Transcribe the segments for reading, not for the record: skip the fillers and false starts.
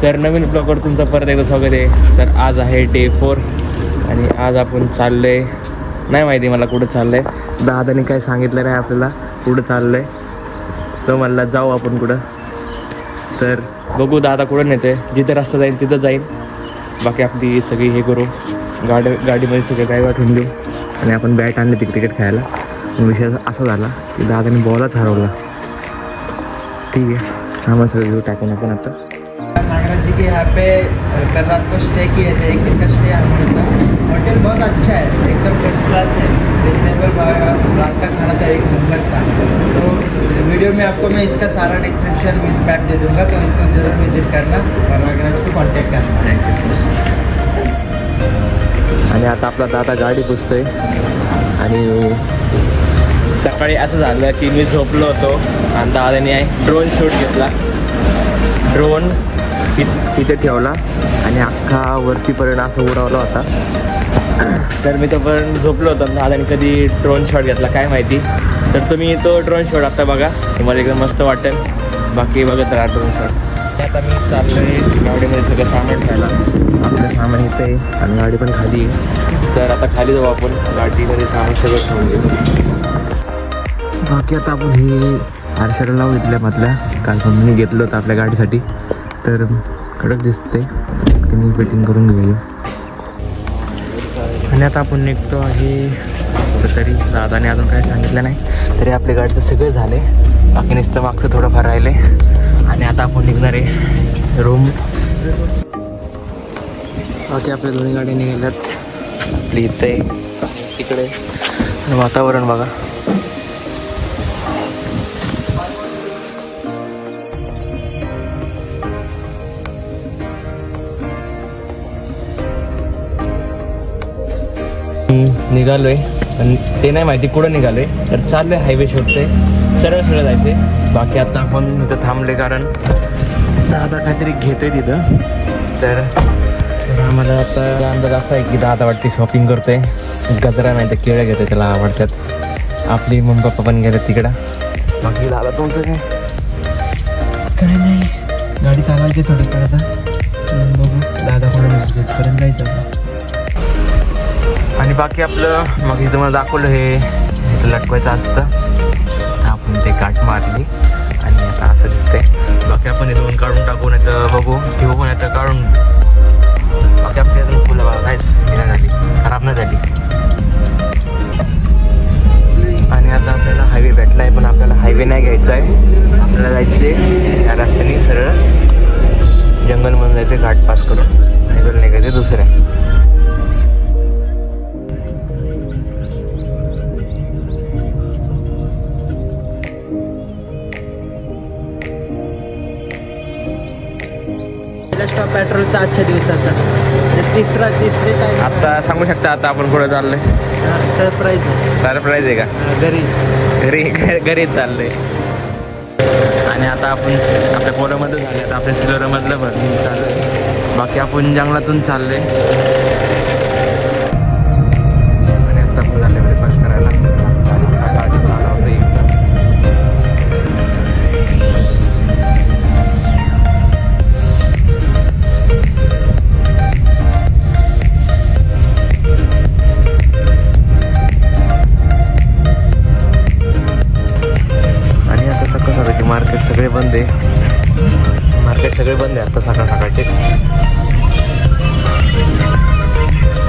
तर नवीन ब्लॉगवर तुमचं परत एकदा स्वागत आहे. तर आज आहे डे 4 आणि आज आपण चाललो आहे, नाही माहिती मला कुठं चाललं आहे. दादाने काय सांगितलं नाही आपल्याला कुठं चाललं आहे. तो म्हणला जाऊ आपण कुठं. तर बघू दादा कुठं नेते, जिथं रस्ता जाईल तिथं जाईल. बाकी आपली सगळी हे करू, गाडीमध्ये सगळे काय वाटून घेऊ. आणि आपण बॅट आणले ते क्रिकेट खेळायला. विषय असा झाला की दादाने बॉलच हरवला. ठीक आहे, सामान सगळं घेऊ टाकून आपण आता. नागराज जी के यहाँ पे कल रात को स्टे किए थे, एक दिन का स्टे हमारे था. होटल बहुत अच्छा है, एकदम फर्स्ट क्लास है, रिजनेबल रात का खाना था, एक नंबर था. तो वीडियो में आपको मैं इसका सारा डिस्क्रिप्शन विद मैप दे दूंगा, तो इसको जरूर विजिट करना और नागराज को कॉन्टैक्ट करना. आणि आता आपला दादा गाडी पुसतोय. आणि सकाळी असं झालं की मी झोपलो होतो आणि दादाने ड्रोन शूट घेतला. ड्रोन तिथे ठेवला आणि अख्खा वरतीपर्यंत असं उडवला होता. तर मी तोपर्यंत झोपलो होतो. दादाने कधी ड्रोन शॉट घेतला काय माहिती. तर तुम्ही तो ड्रोन शॉट आता बघा, तुम्हाला एकदम मस्त वाटेल. बाकी बघत राहा ड्रोन शॉट. आता मी चाललो आहे गाडीमध्ये सगळं सामान ठेवायला. आपलं सामान इथं आहे आणि गाडी पण खाली आहे. तर आता खाली जाऊ आपण, गाडीमध्ये सामान सगळं ठेवून घेऊ. बाकी आता आपण हे आरशाला लावू इथल्या मधल्या, काल मी घेतलं होतं आपल्या गाडीसाठी. तर कडक दिसते, ते मी फिटिंग करून घेऊ. आणि आता आपण निघतो आहे. तरी दादाने अजून काही सांगितलं नाही, तरी आपल्या गाडीचं सगळं झाले. बाकी नुसतं मागचं थोडंफार राहिले. आणि आता आपण निघणार आहे रूम. बाकी आपल्या दोन्ही गाड्या निघाल्यात. आपली इथं आहे, तिकडे. आणि वातावरण बघा. निघालो आहे, पण ते नाही माहिती कुठं निघालो आहे. तर चाललो आहे, हायवे शोधते, सरळ सरळ जायचे. बाकी आता आपण इथं थांबले कारण दादा काहीतरी घेतो आहे तिथं. तर आम्हाला आता अंदाज असा आहे की दादा वाटते शॉपिंग करतो आहे. गजरा नाही तर केळं घेतो, त्याला आवडतात. आपली मम्मी पप्पा पण गेले तिकडं. बाकी दादा तुमचं काय नाही, गाडी चालवायची थोडं आता. बघू दादा कुठं तिथपर्यंत जायचं. आणि बाकी आपलं मग इथं मला दाखवलं हे इथं लटवायचं असतं. आपण ते काट मारली आणि आता असं दिसतंय. बाकी आपण इथून काढून टाकू, नाही तर बघू ठेवू, पण नाही तर काढून. बाकी आपली अजून फुलं बघा काहीच नाही झाली, खराब नाही झाली. आणि आता आपल्याला हायवे भेटला आहे, पण आपल्याला हायवे नाही घ्यायचा आहे. आपल्याला जायचं आहे या रस्त्याने सरळ जंगलमधून जायचं, घाट पास करून. हायवेला नाही घ्यायचं दुसऱ्या. स्टॉप पेट्रोलचा आजच्या दिवसाचा तिसरी टाइम. आता सांगू शकता आता आपण कुठं चाललोय? सरप्राईज आहे का? घरी चाललंय. आणि आता आपण आपल्या पोरामध्ये झाले, आता आपल्या सिलोरामधलं भरणी चाललंय. बाकी आपण जंगलातून चाललोय. आणि आता आपण चालले ब्रेकफास्ट करायला. गाडी चालवते एकदम. मार्केट सगळे बंद आहे. आता सकाळचे.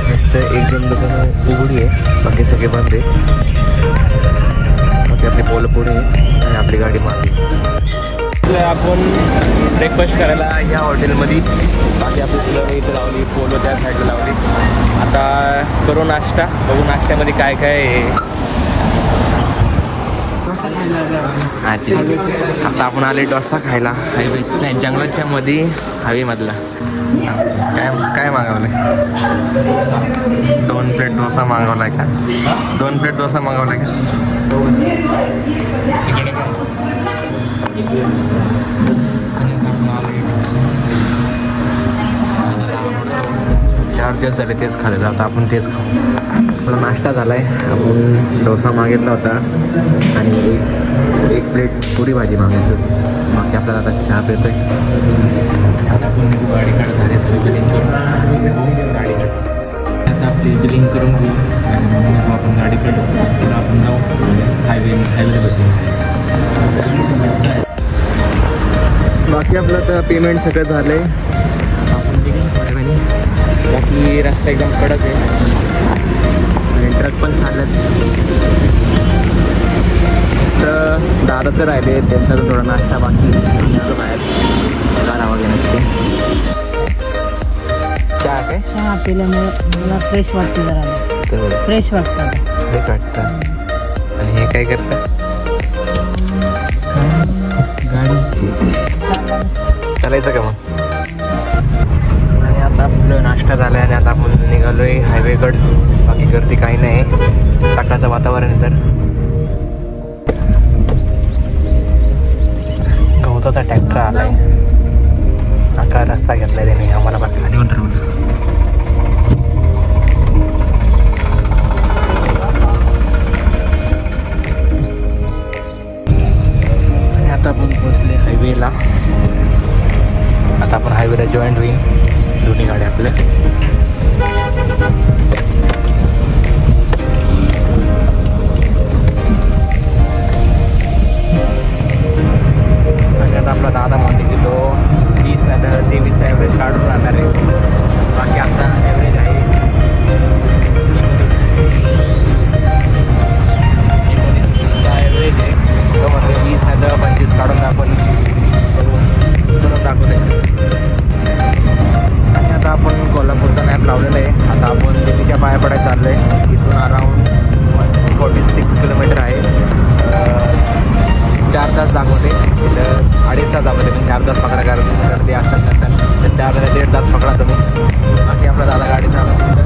नुसतं एक-दोन दुकानं उघडी आहे, बाकी सगळे बंद आहे. बाकी आपली पोलं पुढे आहे आणि आपली गाडी मारली. आपण ब्रेकफास्ट करायला या हॉटेलमध्ये. बाकी आपली सिलर इथं लावली, पोलो त्या साईडला लावली. आता करू नाश्ता, बघू नाश्त्यामध्ये काय काय आहे. आता आपण आले डोसा खायला हायवे नाही जंगलाच्या मध्ये हवेमधला. काय मागवलंय? 2 प्लेट डोसा मागवलाय का? 2 प्लेट डोसा मागवलाय का? इकडे दिवस झाले तेच खाल्लेलं, आता आपण तेच खाऊ. आपला नाश्ता झाला आहे. आपण डोसा मागितला होता आणि एक प्लेट पुरी भाजी मागितली होती. बाकी आपल्याला आता चहा पितोय. आता आपण निघू गाडीकडे, झाले सगळी बिलिंग करून गाडीकडे. आता आपली बिलिंग करून घेऊ आणि मग निघू आपण गाडीकडे. पुढं आपण जाऊ हायवेला बघू. बाकी आपलं तर पेमेंट सगळं झालं आहे. आपण बिलिंग थोड्या वेळी. बाकी रस्ता एकदम कडक आहे आणि ट्रक पण चालत. तर दादाचं राहिले त्यांचा थोडा नाश्ता बाकी बाहेर गारावा घेण्यासाठी. चहा काय चहा पिल्यामुळे मला फ्रेश वाटतं, जरा फ्रेश वाटतं. फ्रेश वाटतं. आणि हे काय करतं गाडी चालायचं का मग. आणि आता आपलं नाश्ता झाला आहे आणि आता आपण निघालो आहे हायवेकडं. बाकी गर्दी काही नाही, सकाळचं वातावरण आहे. तर गवताचा ट्रॅक्टर आला आहे. आका रस्ता घेतला आहे त्याने आम्हाला. बाकी खाली उतरवलं. आणि आता आपण पोचले हायवेला. आता आपण हायवेला जॉईंट होईल दोन्ही गाड्या आपल्या. आणि आता आपला दादा म्हणते की तो 30 नाही तर 23चा ॲव्हरेज काढून राहणार आहे. बाकी आता ॲव्हरेज आहे 19चा ॲव्हरेज आहे. तो म्हणते 20 नाही तर 25 काढून आपण करून दाखवत आहे. आणि आता आपण कोल्हापूरचा मॅप लावलेला आहे. आता आपण दिल्लीच्या पाया पडायला चाललो आहे. इथून अराऊंड 146 किलोमीटर आहे. 4 तास दाखवते, तिथं 2.5 तास दाखवते. पण 4 तास पकडा, कारण गर्दी असतात नसेल तर 1.5 तास पकडा तुम्ही. बाकी आपला दादा गाडी चालवतो तिथं.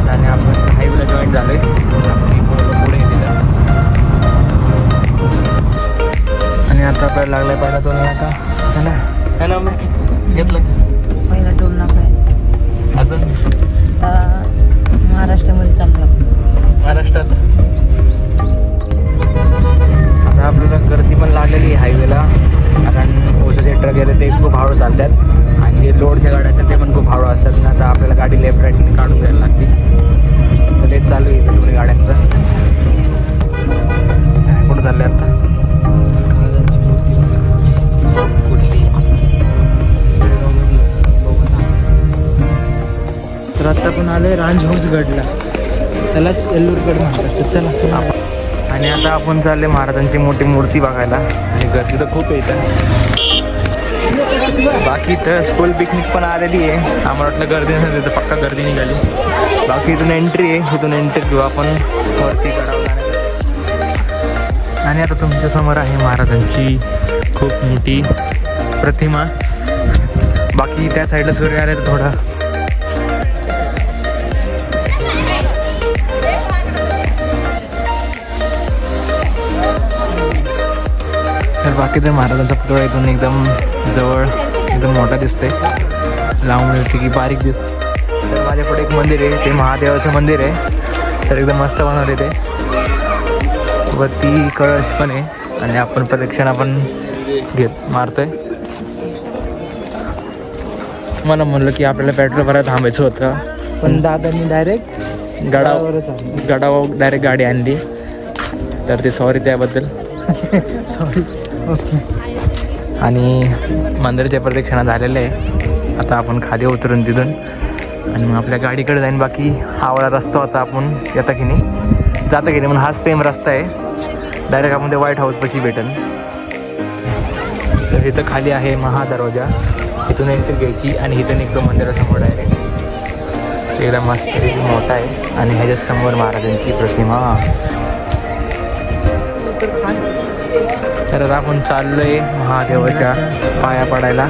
आणि आपण हायवेला जॉईन झालो आहे. आपण पुढे तिथं. आणि आता आपल्याला लागलं आहे पहिला 2 आता है ना, है ना मग घेतलं पहिला टोल नाका आहे. अजून आता महाराष्ट्रामध्ये चाललो आपण. महाराष्ट्रात. आता आपल्याला गर्दी पण लागलेली आहे हायवेला, कारण ओसाचे ट्रक गेले ते खूप हळू चालतात आणि जे लोडच्या गाड्या असतात ते पण खूप हळू असतात. ना आता आपल्याला गाडी लेफ्ट राईटने काढून द्यायला लागते. तर तेच चालू आहे दोन्ही गाड्यांचं. कुठं चाललं आहे आता कुठली. तर आता पण आलोय रांजहंसगडला, त्यालाच एल्लूरगड म्हणतात. तर चला आपण. आणि आता आपण चालले महाराजांची मोठी मूर्ती बघायला. आणि गर्दी तर खूप आहे इथं. बाकी तर स्कूल पिकनिक पण आलेली आहे. आम्हाला वाटलं गर्दी नसेल तर पक्का गर्दी निघाली. बाकी इथून एंट्री आहे, इथून एंट्री घेऊ आपण वरती गडावर जाण्यासाठी. आणि आता तुमच्यासमोर आहे महाराजांची खूप मोठी प्रतिमा. बाकी त्या साईडला सूर्य आले तर थोडा तर बाकी तर महाराजांचा पुतळा इथून एकदम जवळ एकदम मोठा दिसतोय. लांबून होती की बारीक दिसतो. तर माझ्यापुढे एक मंदिर आहे, ते महादेवाचं मंदिर आहे. तर एकदम मस्त बनवले ते. वरती कळस पण आहे आणि आपण प्रदक्षिणा पण मारतोय. मला म्हणलं की आपल्याला पेट्रोल भरायला थांबायचं होतं, पण दादानी डायरेक्ट गडावर डायरेक्ट गाडी आणली. तर ते सॉरी त्याबद्दल. सॉरी. आणि मंदिराच्या प्रदक्षिणा झालेल्या आहे. आता आपण खाली उतरून तिथून आणि मग आपल्या गाडीकडे जाईन. बाकी हा वाला रस्ता होता, आपण येता की नाही जाता की नाही म्हणून हाच सेम रस्ता आहे. डायरेक्ट आपण ते व्हाईट हाऊसपाशी भेटेल. तर इथं खाली आहे महादरवाजा, इथून एंट्री घ्यायची आणि इथून एकदम मंदिरासमोर डायरेक्ट एकदम मस्त मोठा आहे. आणि ह्याच्या समोर महाराजांची प्रतिमा. तर आपण चाललोय महादेवाच्या पाया पडायला.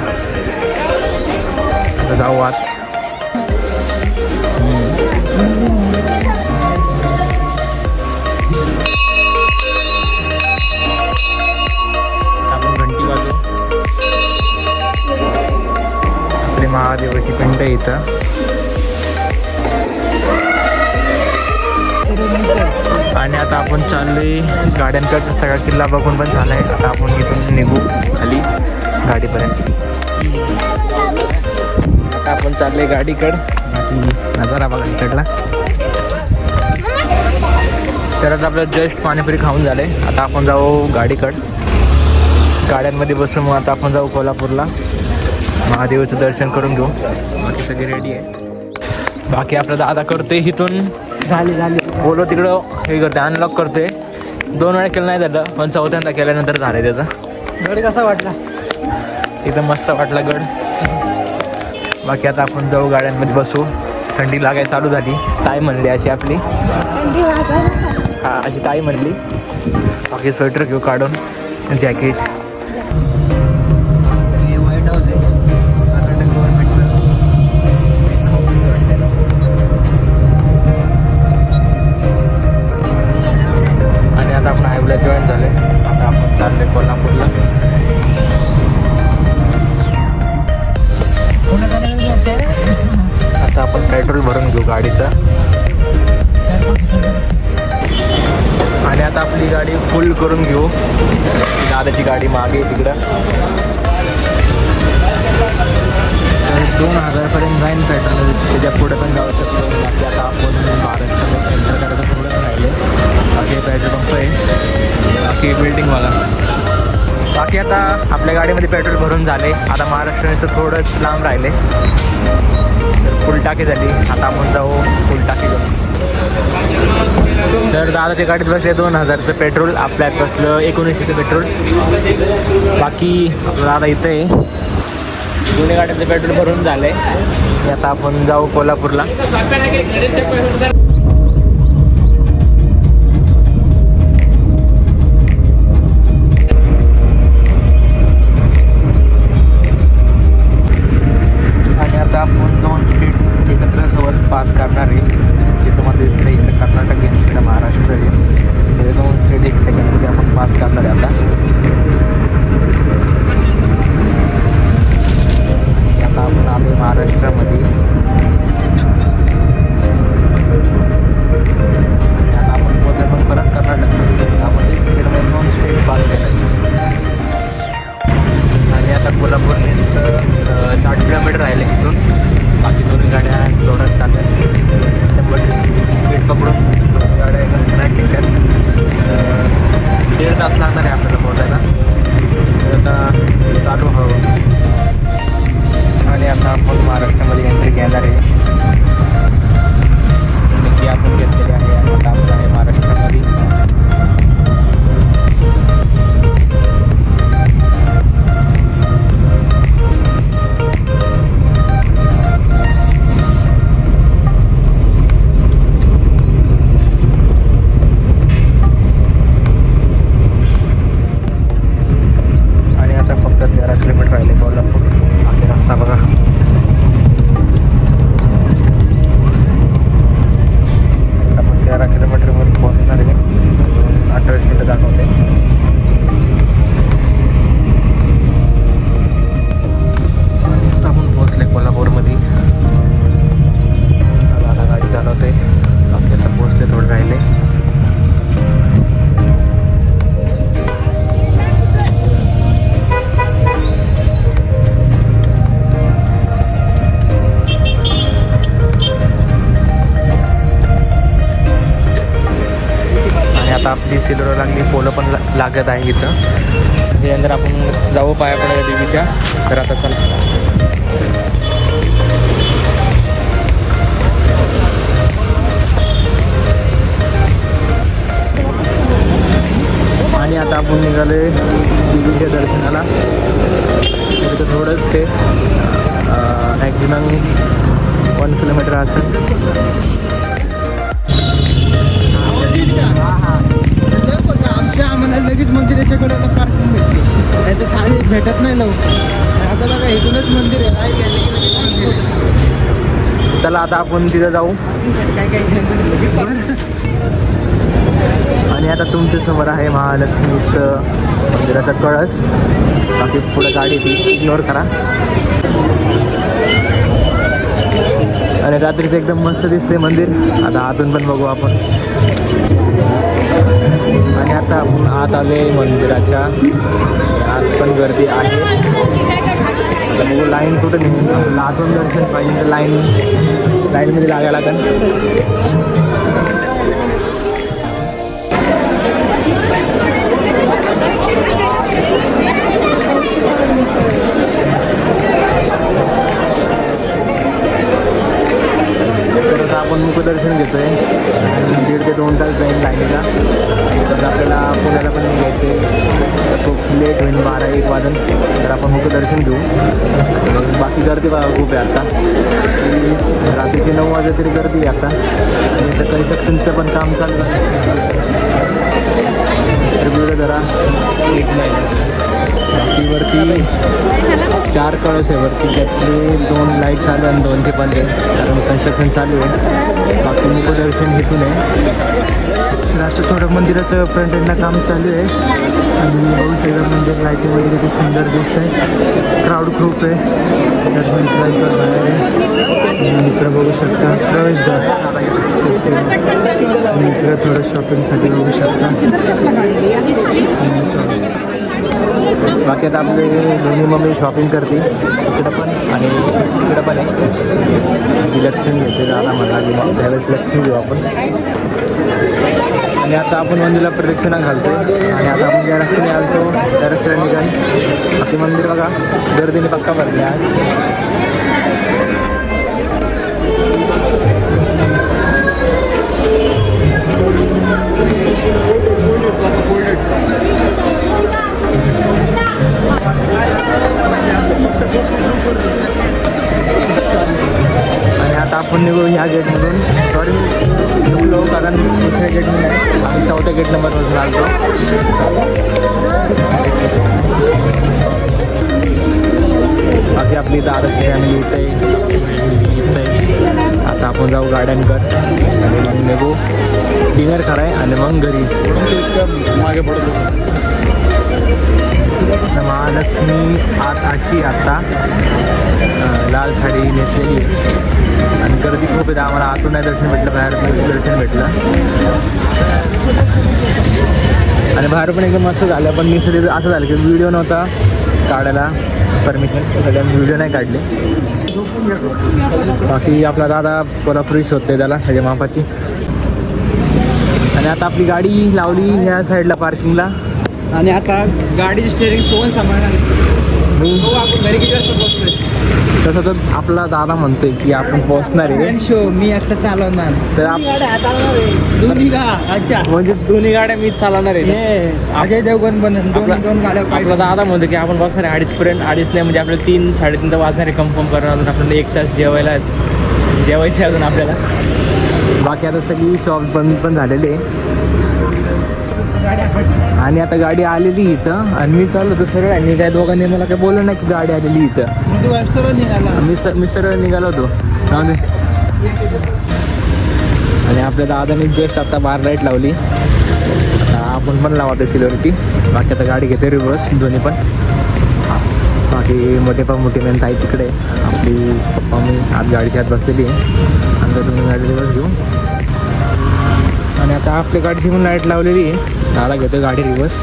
जाऊ आत. आपण घंटी वाजवू. आपली महादेवाची पिंड आहे इथं. आणि आता आपण चाललोय गाड्यांकडे. सगळा किल्ला बघून पण झालाय. आता आपण इथून निघू खाली गाडीपर्यंत. आता आपण चाललोय गाडीकडं. नजारा बघा इकडला. तर आता आपलं जस्ट पाणीपुरी खाऊन झालंय. आता आपण जाऊ गाडीकडं. गाड्यांमध्ये बसून मग आता आपण जाऊ कोल्हापूरला. महादेवाचं दर्शन करून घेऊ. बाकी सगळे रेडी आहे. बाकी आपला दादा करते इथून झाली बोलो तिकडं हे करते अनलॉक करते. 2 वेळा केलं नाही झालं पण 4थ्यांदा केल्यानंतर झालं त्याचा. गड कसा वाटला? एकदम मस्त वाटला गड. बाकी आता आपण जाऊ गाड्यांमध्ये बसू. थंडी लागायला चालू झाली. ताई म्हणली अशी आपली. हा अशी ताई म्हणली. बाकी स्वेटर घेऊ काढून जॅकेट. व्हाईट हाऊस आहे कर्नाटक गव्हर्नमेंटचं. आणि आता आपण हायवेला जॉईन झाले. आता आपण चालले कोल्हापूरला. आता आपण पेट्रोल भरून घेऊ गाडीचं. आणि आता आपली गाडी फुल करून घेऊ. दादाची गाडी मागे तिकडं. तर 2000पर्यंत जाईन पेट्रोल. त्याच्या पुढे पण जाऊ शकतो. बाकी आता आपण महाराष्ट्रामध्ये एंटर करायचं थोडंच राहिले. बाकी पेट्रोल पंप आहे. बाकी बिल्डिंग बघा. बाकी आता आपल्या गाडीमध्ये पेट्रोल भरून झाले. आता महाराष्ट्राचं थोडंच लांब राहिले. तर फुल टाकी झाली. आता आपण जाऊ फुल टाकी घेऊन. तर दादाच्या गाडीत बसले 2000चं पेट्रोल. आपल्यात बसलं 1900चं पेट्रोल. बाकी आपलं दादा इथं आहे. दोन्ही गाड्यांचं पेट्रोल भरून झालं आहे. आता आपण जाऊ कोल्हापूरला. आणि आता आपण 2 स्टेट एकत्र सोबत पास करणार आहे. तिथं मध्ये दिसतं इकडे कर्नाटक आहे, इकडे महाराष्ट्र आहे. हे 2 स्टेट 1 सेकंडमध्ये आपण पास करणार आहे. आता आपण आलो महाराष्ट्रामध्ये. आता आपण पोहोचलो पण परत कर्नाटकमध्ये. आपण 1 सेकंडमध्ये 2 स्टेट पास केलं. आणि आता कोल्हापूर 60 किलोमीटर राहिले इथून. बाकी 2 गाड्या जोरात चालल्या. स्पीड पकडून 2 गाड्या कनेक्ट केल्यात. 1.5 तास लागणार आहे आपल्याला पोहोचायला. तर आता चालू हवं. आणि आता आपण महाराष्ट्रामध्ये एंट्री घेणार आहे. ती आपण घेतलेली आहे. आता आपण आहे महाराष्ट्रामध्ये. आपली सिल्वर लागली. पोलं पण लागत आहे इथं. त्याच्यानंतर आपण जाऊ पाया पडायला देवीच्या. तर आता चला. आणि आता आपण निघाले देवीच्या दर्शनाला. इथं थोडंच ते मॅक्झिमम 1 किलोमीटर असेल. आम्हाला लगेच मंदिराच्या कडेला पार्किंग भेटते. नाही तर साधी भेटत नाही लवकर. आता बघा इथूनच मंदिर आहे. चला आता आपण तिथं जाऊ. आणि आता तुमच्या समोर आहे महालक्ष्मीचं मंदिराचा कळस. बाकी पुढे गाडी ती इग्नोर करा. आणि रात्रीचं एकदम मस्त दिसते मंदिर. आता आतून पण बघू आपण. आता आपण आत आले मंदिराच्या. आत पण गर्दी आहे. आता बघू लाईन कुठं नाही. आपल्याला आतून दर्शन पाहिजे तर लाईनमध्ये लागायला लागेल. तर आपण मुखदर्शन घेतोय. 1.5 ते 2 तास जाईल लाईनीला. तर आपल्याला पुण्याला पण घ्यायचे खूप लेट होईल 12-1 वाजून. तर आपण मुखदर्शन घेऊ. मग बाकी गर्दी बघा खूप आहे आता. रात्रीचे 9 वाजे तरी गर्दी आहे आता. आणि तर कन्स्ट्रक्शनचं पण काम चाललं. तर व्हिडिओ जरा एक नाही. बाकीवरती 4 कळस आहे वरती. त्यातले 2 लाईट चालू आणि 2चे बंद आहे कारण कन्स्ट्रक्शन चालू आहे. बाकी मुखदर्शन घेतून आहे. असं थोडं मंदिराचं फ्रंट एंडला काम चालू आहे. आणि बघू सगळं मंदिर लाईटिंग वगैरे किती सुंदर दिसत आहे. क्राऊड खूप आहे. दर्शन स्लाईडवर बाहेर आहे. आणि इकडं बघू शकता प्रवेशद्वार. आणि इकडं थोडं शॉपिंगसाठी बघू शकता. बाकी आता आपले दोन्ही मम्मी शॉपिंग करते इकडं पण आणि इकडं पण आहे. लक्ष्मी घेते दादा म्हणा त्यावेळेस लक्ष्मी घेऊ आपण. आणि आता आपण मंदिराला प्रदक्षिणा घालतो. आणि आता आपण ज्या रस्त्याने आलतो त्या रस्त्याने निघाल. बाकी मंदिर बघा गर्दीने पक्का भरले आज. आणि आता आपण निघू ह्या गेटमधून. सॉरी निघलो कारण दुसऱ्या गेटमधून आहे. आम्ही 4थ्या गेट नंबरमधून आलतो. बाकी आपली इथं आरती फॅमिली इथं आहे. आता आपण जाऊ गार्डनकर आणि मग निघू डिनर कराय आणि मग घरी. मागे पडतो. महालक्ष्मी आत अशी आता लाल साडी नेसलेली आहे. आणि गर्दी खूप आहे. आम्हाला आतून नाही दर्शन भेटलं, बाहेर दर्शन भेटलं. आणि बाहेर पण एकदम मस्त झालं. पण मी सगळे असं झालं की व्हिडिओ नव्हता काढायला परमिशन, सगळ्यांनी व्हिडिओ नाही काढले. बाकी आपला दादा कोल्हापुरी शोधते त्याला सगळ्या मापाची. आणि आता आपली गाडी लावली ह्या साईडला पार्किंगला. आणि आता गाडीची स्टेअरिंग सोबत सांभाळणार. हो आपण घरी किती वाजता पोहोचलोय. तसं तर आपला दादा म्हणतोय की आपण पोहोचणार आहे. शो मी एकटं चालवणार. तर दोन्ही का अच्छा म्हणजे दोन्ही गाड्या मीच चालवणार आहे. अजय देवगण पण दोन गाड्या. आपला दादा म्हणतो की आपण बसणार आहे 2:30पर्यंत. 2:30 नाही म्हणजे आपल्याला 3-3:30 वाजणार आहे कन्फर्म करून. अजून आपल्याला 1 तास जेवायचं अजून आपल्याला. बाकी आता सगळी शॉप बंद पण झालेली आहे. आणि आता गाडी आलेली इथं आणि मी चाललो होतो सरळ. आणि त्या दोघांनी मला काही बोललं नाही की गाडी आलेली इथं. मी सरळ निघालो होतो. आणि आपल्या दादाने जस्ट आता बार लाईट लावली. आता आपण पण लावतो सिल्वरची. बाकी आता गाडी घेते रिव्हर्स दोन्ही पण. बाकी मोठे मेन ताई तिकडे. आपली पप्पा मी आज गाडीच्या आत बसलेली आहे. आणि तुम्ही गाडी रिव्हर्स घेऊ. आणि आता आपल्या गाडीची पण लाईट लावलेली आहे. दादा घेतो गाडी रिव्हर्स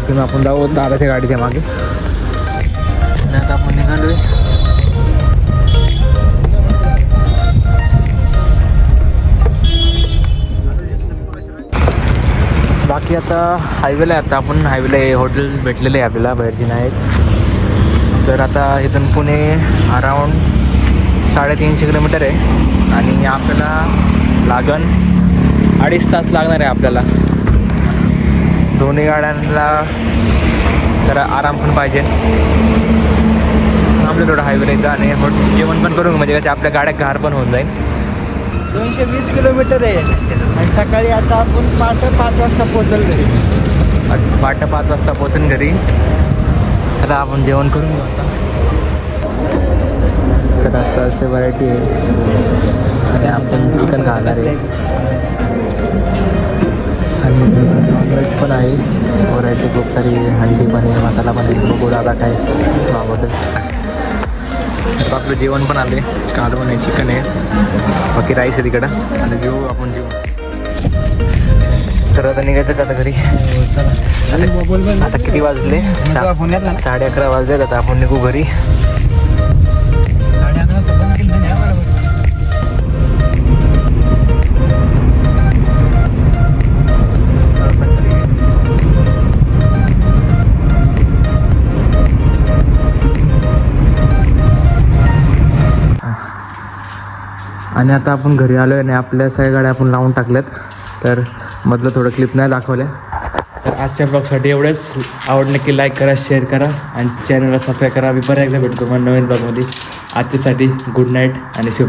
घेऊन आपण जाऊ दादाच्या गाडीच्या मागे. आणि आता आपण निघालोय. बाकी आता हायवेला आहे. आता आपण हायवेला हॉटेल भेटलेलं आहे आपल्याला बाहेरची नाही. तर आता इथून पुणे अराऊंड 350 किलोमीटर आहे. आणि आपल्याला लागण 2.5 तास लागणार आहे आपल्याला. दोन्ही गाड्यांना जरा आराम पण पाहिजे. आपलं थोडं हायवे राहायचं आणि जेवण पण करून म्हणजे कसं आपल्या गाड्या गार पण होऊन जाईल. 220 किलोमीटर आहे. आणि सकाळी आता आपण पहाटे 5 वाजता पोहोचल घरी. पहाटे 5 वाजता पोहोचून घरी. आता आपण जेवण करून घेऊ. आता इकडं असं असे व्हरायटी आहे. आणि आपण चिकन खाणार आहे. आणि नॉनव्हेज पण आहे. व्हरायटी खूप सारी. हंडी पनीर मसाला पनीर बघू दादा काय मागवतं. तर आपलं जेवण पण आले. कालवण आहे, चिकन आहे, बाकी राईस आहे तिकडं. आणि घेऊ आपण जेवण. तर आता निघायचं का आता घरी आता किती वाजले 11:30 वाजले आता आपण निघू घरी आणि आता आपण घरी आलो आहे आणि आपल्या सगळ्या गाड्या आपण लावून टाकल्यात तर मधलं थोडं क्लिप नाही दाखवल्या तर आजच्या ब्लॉगसाठी एवढंच आवड नक्की लाईक करा शेअर करा आणि चॅनलला सबस्क्राईब करा मी परत एकदा भेटतो मग नवीन ब्लॉगमध्ये आजच्यासाठी गुड नाईट आणि शुभ